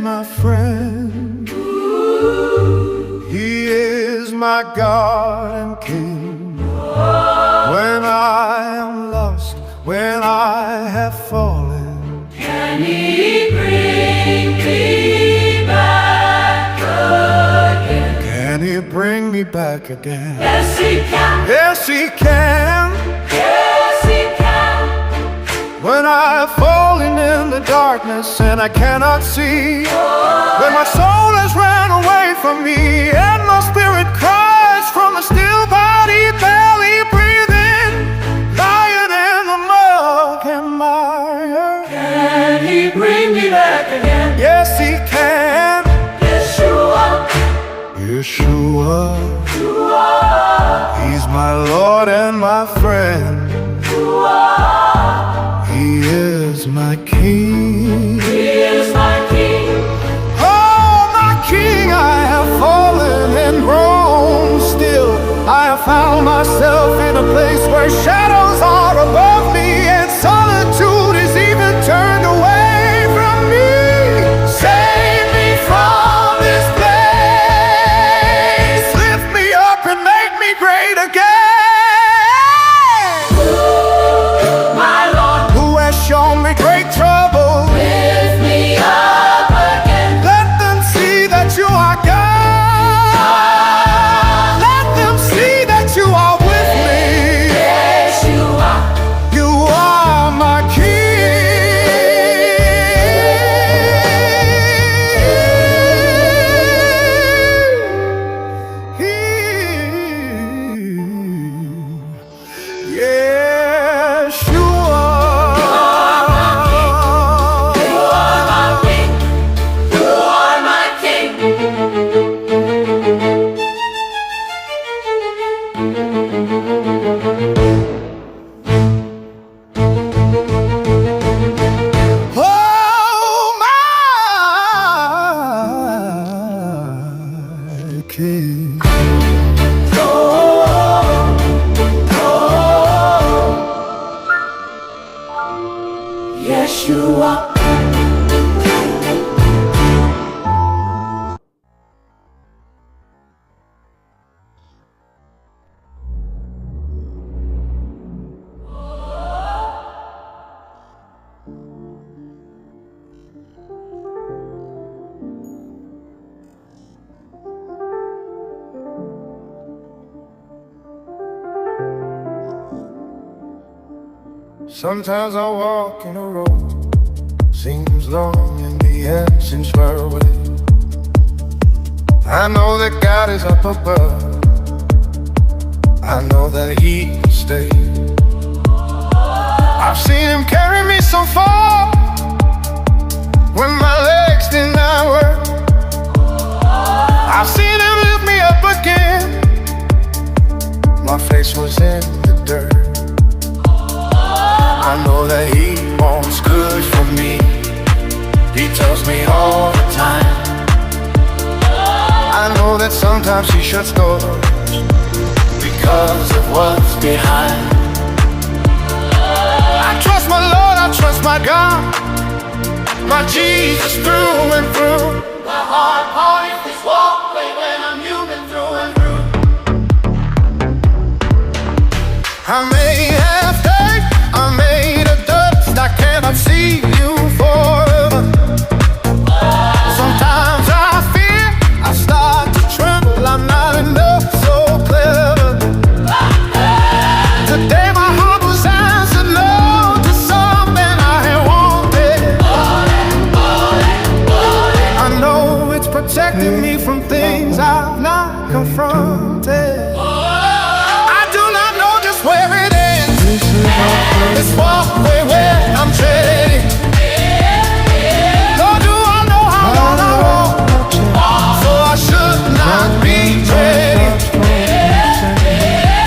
my friend. He is my God and King. When I am lost, when I have fallen, can He bring me back again? can He bring me back again? Yes, He can. Yes, He can. Yes, He can. When I have fallen in the darkness and I cannot see, when my soul has ran away from me and my spirit cries from a still body, barely breathing, lying in the muck and mire, Can He bring me back again? yes, He can. Yeshua, Yeshua, Yeshua, He's my Lord and my friend. He is my King. He is my King. Oh, my King, I have fallen and grown still. I have found myself in a place where shadows are above me and solitude is even turned away from me. Save me from this place. Lift me up and make me great again. Show me great trouble. Lift me up again. Let them see that you are God. Let them see that you are with me. Yeshua, You are my King. Yeshua. King. Yeshua. Sometimes I walk in a road, seems long and the end seems far away. I know that God is up above, I know that He will stay. I've seen Him carry me so far when my legs did not work. I've seen Him lift me up again, my face was in the dirt. I know that He wants good for me. He tells me all the time. I know that sometimes He shuts doors because of what's behind. I trust my Lord, I trust my God, my Jesus through and through. The hard part is this walkway when I'm human through and through. I may have faith, I'm made of dust, I cannot see you forever. Sometimes I fear, I start to tremble, I'm not enough, so clever. Today my heart was answered no to something I had wanted. I know it's protecting me from things I've not confronted. I do not know just where it ends, this walkway where I'm treading. Nor do I know how long I walk, so I should not be dreading.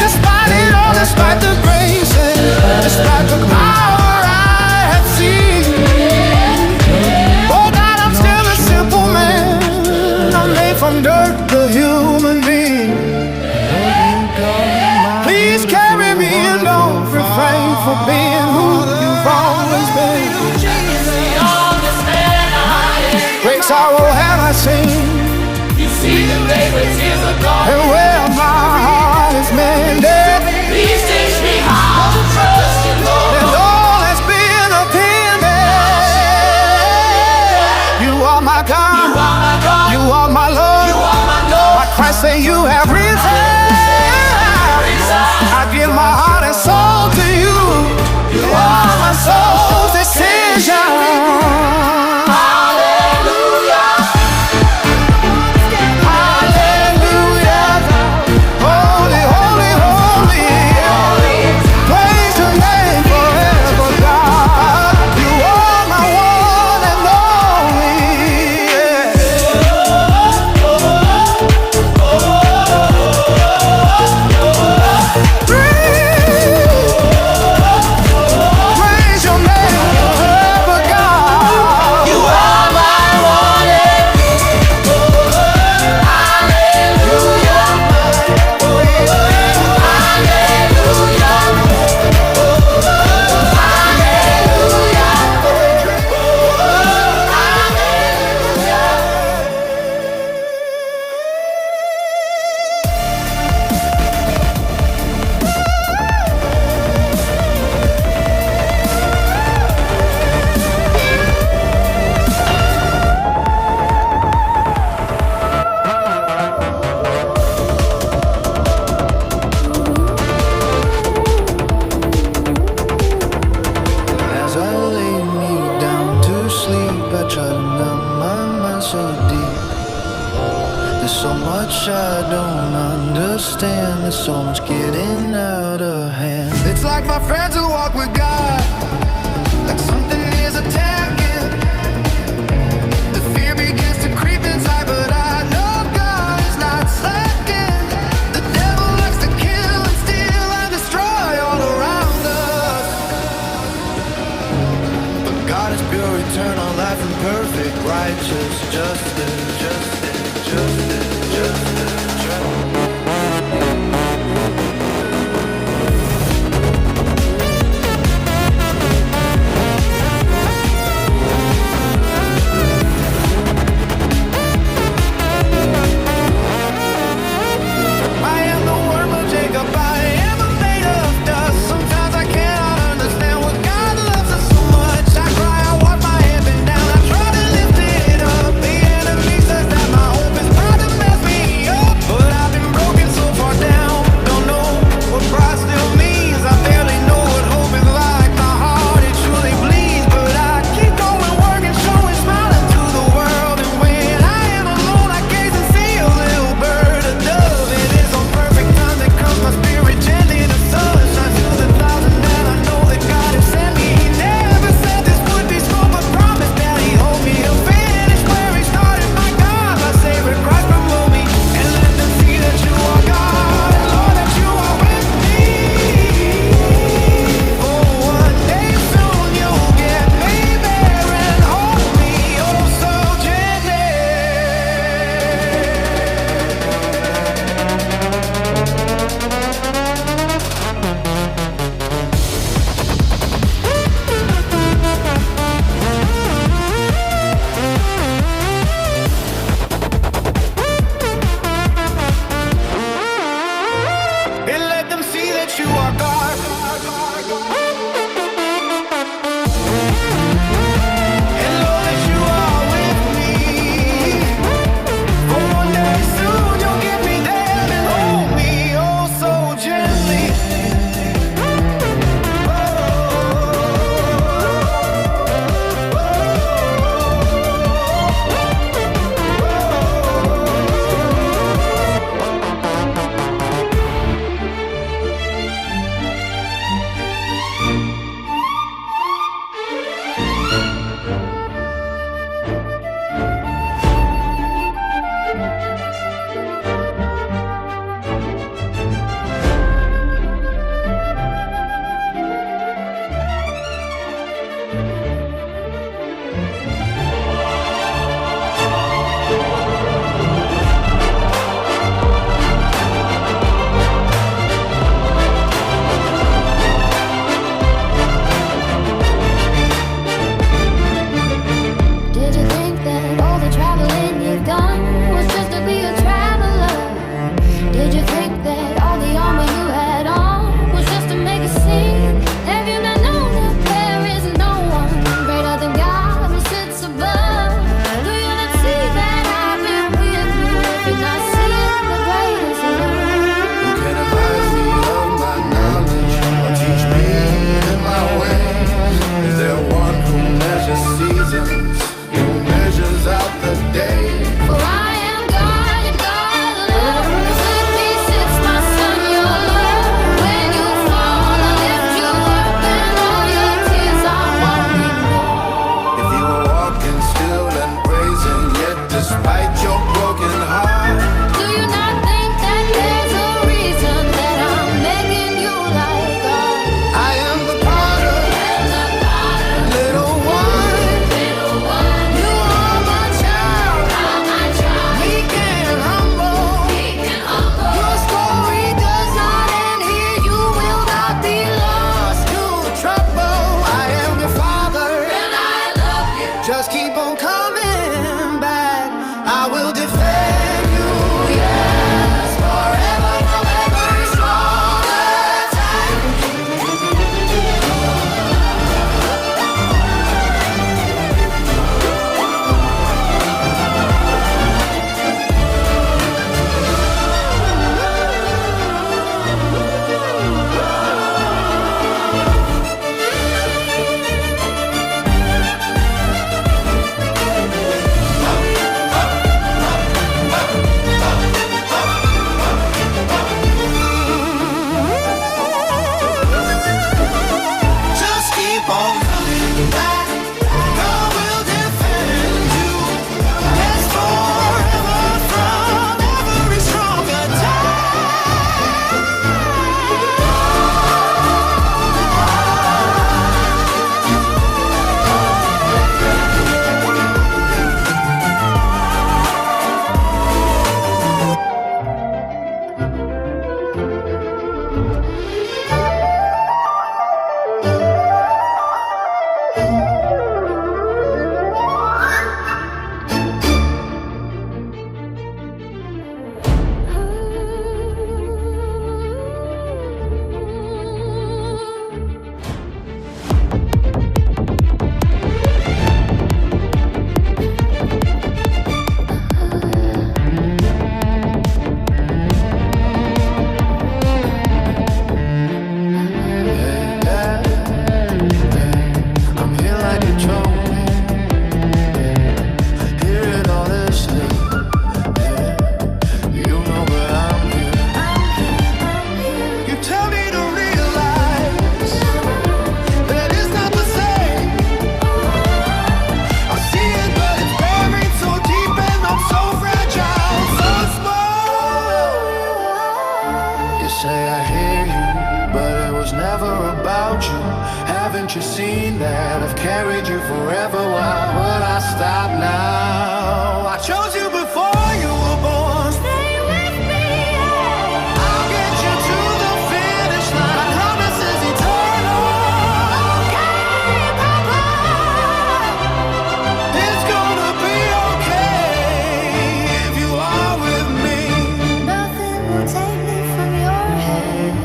Despite it all, despite the grace and despite the power I have seen, oh God, I'm still a simple man. I'm made from dirt, the human being. Please carry me and don't refrain from being who you've always been. Breaks our I sing, You see the labor tears are gone. and where my heart is mended, Please teach me how to trust you, Lord. and all has been appended. You are my God, You are my God. you are my Lord. You are my Lord. My Christ say you have risen. I give my heart and soul to you. You are my soul's decision. As I lay me down to sleep, I try to numb my mind so deep. There's so much I don't understand. There's so much getting out of hand. It's like my friends who walk with God, like something is attacking. The fear begins to creep inside, but I know God is not slacking. The devil likes to kill and steal and destroy all around us. But God is pure, eternal, life and perfect, righteous, justice, justice, justice, justice, justice. I am the worm of Jacob, I am made of dust. Sometimes I cannot understand what God loves us so much. I cry, I wipe my head down, I try to lift it up. The enemy says that my hope is proud of Haven't you seen that I've carried you forever? Why would I stop now? I chose you before you were born. Stay with me, yeah. I'll get you to the finish line. My promise is eternal. Okay, Papa. It's gonna be okay if you are with me. Nothing will take me from your hand.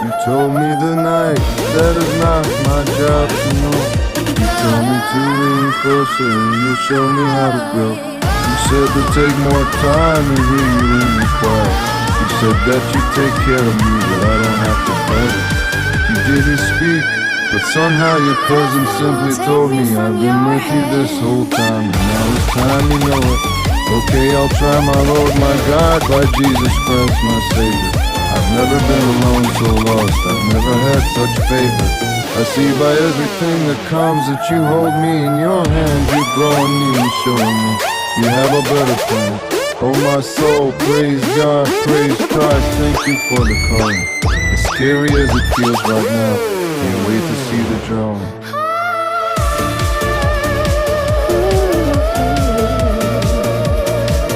You told me the night that is not my job to know. You told me to lean closer and you'll show me how to grow. You said to take more time and hear you in the quiet. You said that you'd take care of me, but I don't have to fight it. You didn't speak, but somehow your presence simply told me I've been with you this whole time, and now it's time you know it. Okay, I'll try my Lord, my God, by Jesus Christ, my Savior. I've never been alone so lost, I've never had such favor. I see by everything that comes that you hold me in your hands. You're growing me and showing me you have a better plan. Oh my soul, praise God, praise Christ, thank you for the calling. As scary as it feels right now, can't wait to see the drawing.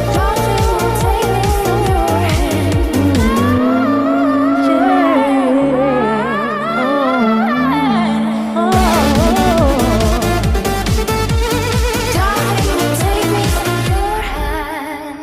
Nothing will take me from your Nothing will take me from your hand.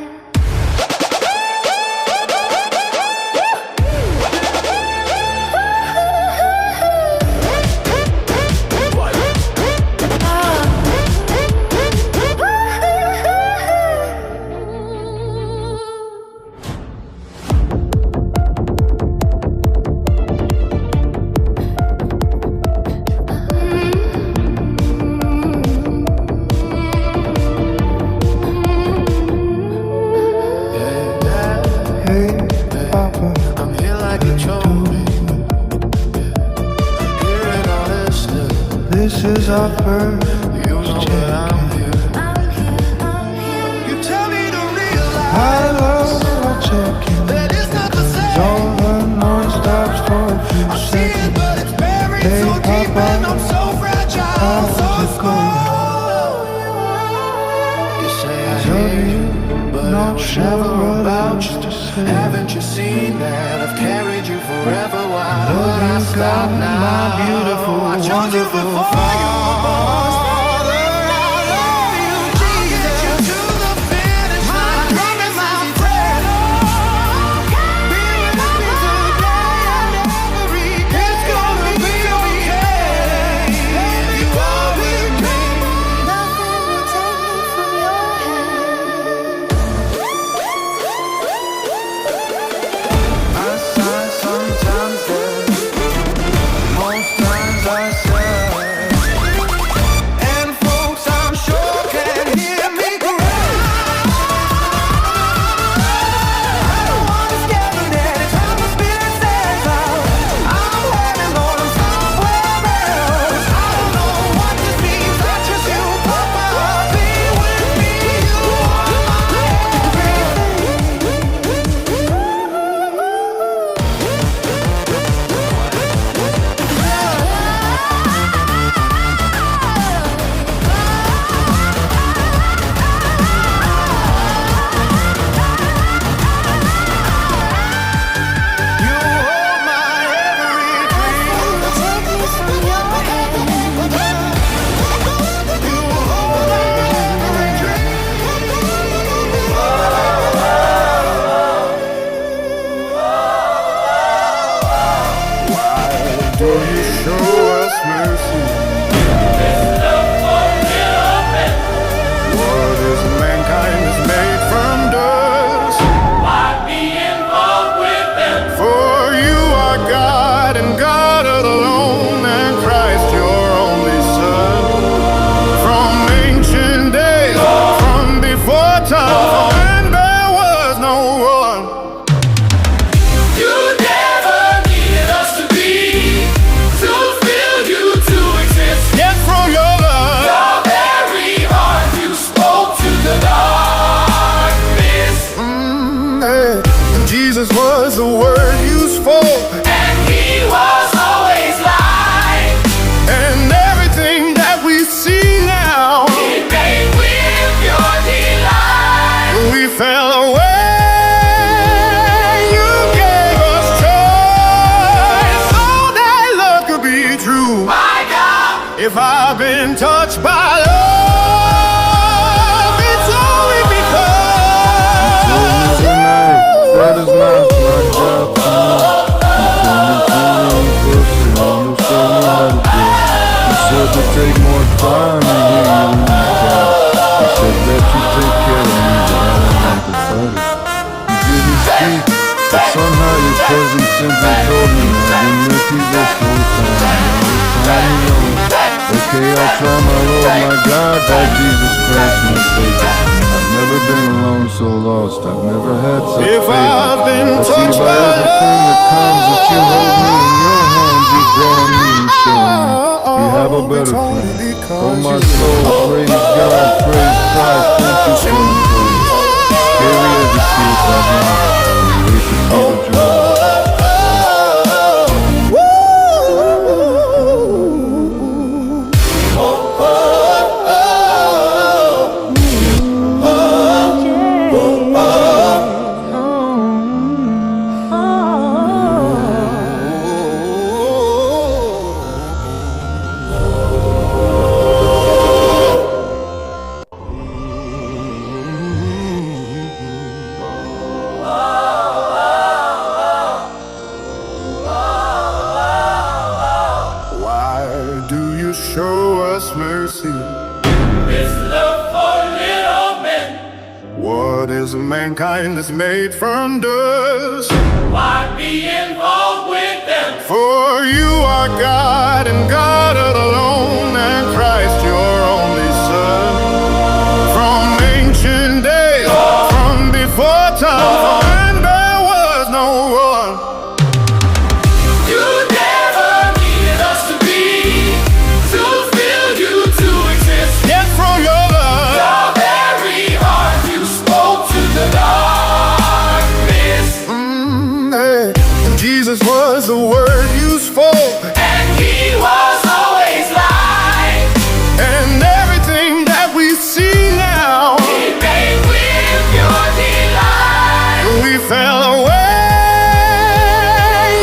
Hey, Papa, I'm here like you told me. Hearing all this stuff, this is our first you know that I'm here. I'm here. You tell me to realize I love our check-in. that it's not the same. All the noise stops for a few I see it, seconds. but it's buried Hey, so deep, Papa, and I'm so fragile, how's so it going? small. You say I hear you, but Not it was sure never what about else you. to say. Haven't you seen that I've carried you forever? Why Love would I you, stop God, now? my beautiful, I chose you wonderful before you were born. Father, I love you, Jesus. I'll get you to the finish line. My promise is eternal. Be with me today and every day. It's gonna be okay if you are with me. Nothing will take me from your hand. I sigh sometimes, yeah. Most times I say 'cause mankind is made from dust. Why be involved with them? For you are God and God alone, and Christ your only Son. From ancient days, from before time, when there was no one. You never needed us to be, to fill you to exist. Yet from your love, Your very heart, you spoke to the darkness. hey, Jesus was the word you spoke, And he was always light. and everything that we see now, He made with your delight. we fell away.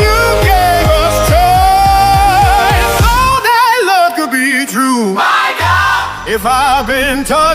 You gave us choice, so that love could be true. My God, If I've been taught